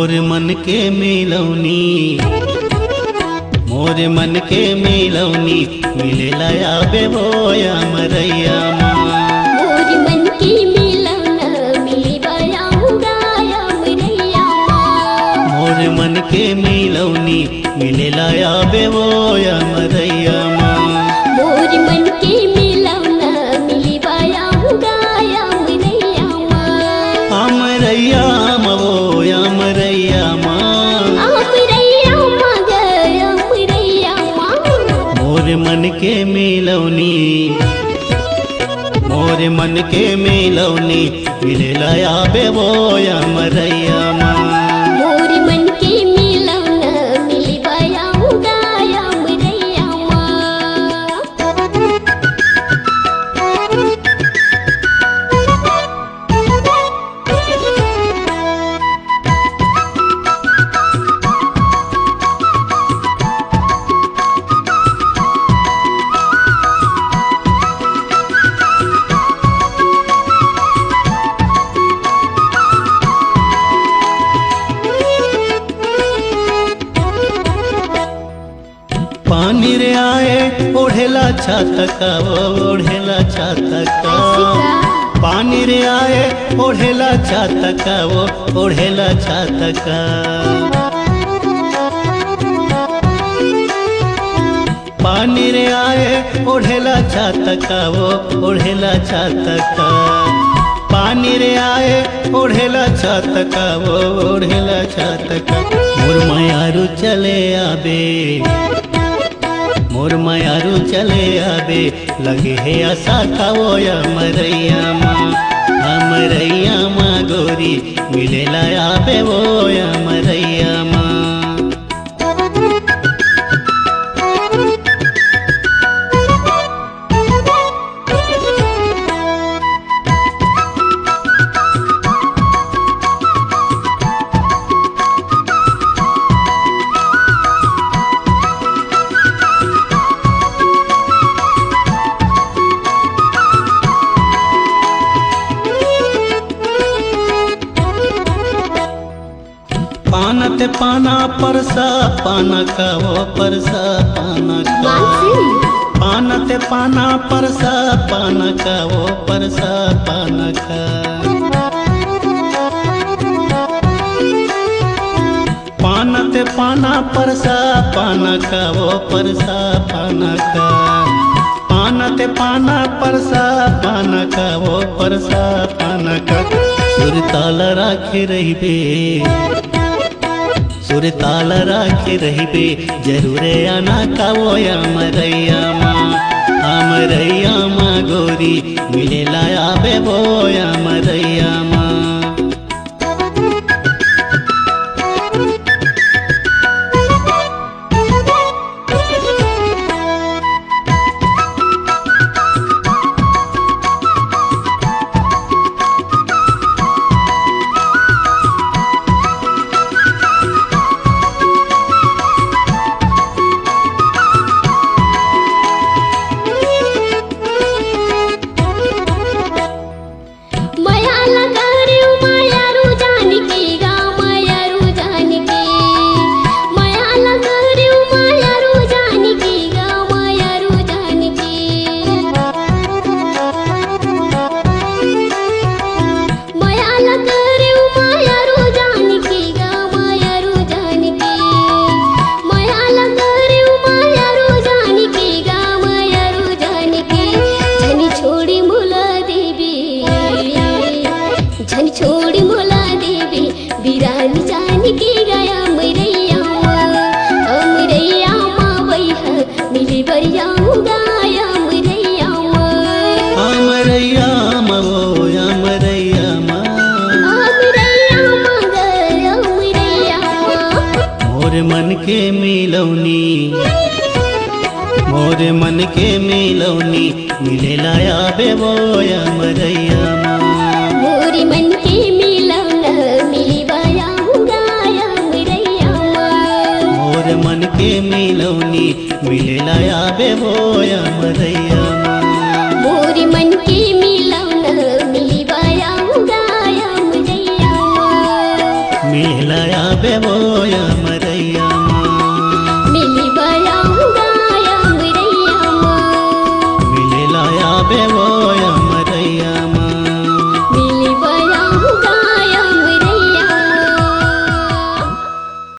मोर मन के मिलौनी, मोर मन के मिलौनी मिलेला आबे वो अमरैया माँ। मोर मन के मिलौना मिलेबा आऊँगा अमरैया माँ। मोर मन के मिलौनी मिलेला आबे वो अमरैया माँ। मोर मन के मिलौना मिलेबा आऊँगा अमरैया माँ। अमरैया माँ वो अमरैया माँ। अमरैया माँ गे अमरैया माँ। मोर मन के मिलौनी, मोर मन के मिलौनी मिलेला आबे वो अमरैया माँ। मोर मन के मिलौना मिलेबा आऊँगा अमरैया माँ। पानी रे आए ओढ़ेला छातका वो ओढ़ेला छातका। पानी रे आए ओढ़ेला छातका वो ओढ़ेला छातका। पानी रे आए ओढ़ेला छातका वो ओढ़ेला छातका। पानी रे आए ओढ़ेला छातका वो ओढ़ेला छातका। मोर मायारू चले आबे, मोर मायारू चले आबे लगे है आशा का वो अमरैया माँ। अमरैया माँ गोरी मिलेला आबे वो अमरैया माँ। पानते पाना परसा पाना का वो परसा पाना का। पानते पाना परसा पाना का वो परसा पाना का। पानते पाना परसा पाना का वो परसा पाना का। पानते पाना परसा पाना का वो परसा पाना का। सुर ताल राखे रहिबे, सुर ताल राखे रहिबे जरूरे आना का वो अमरैया माँ। अमरैया माँ गोरी मिलेला आबे वो अमरैया माँ। झन छोड़ी मोला देवी बिरान जान के गया अमरैया माँ। अमरैया माँ वैहा मिली बरियाऊँगा अमरैया माँ। अमरैया माँ वो अमरैया माँ। अमरैया माँ गे अमरैया माँ। मोर मन के मिलौनी, मोर मन के मिलौनी मिलेला आबे वो अमरैया माँ। मोर मन के मिलौना मिलेबा आऊँगा अमरैया माँ। मोर मन के मिलौनी मिलेला आबे वो अमरैया माँ। मोर मन के मिलौना मिलेबा आऊँगा अमरैया माँ। मिलेला करबे वो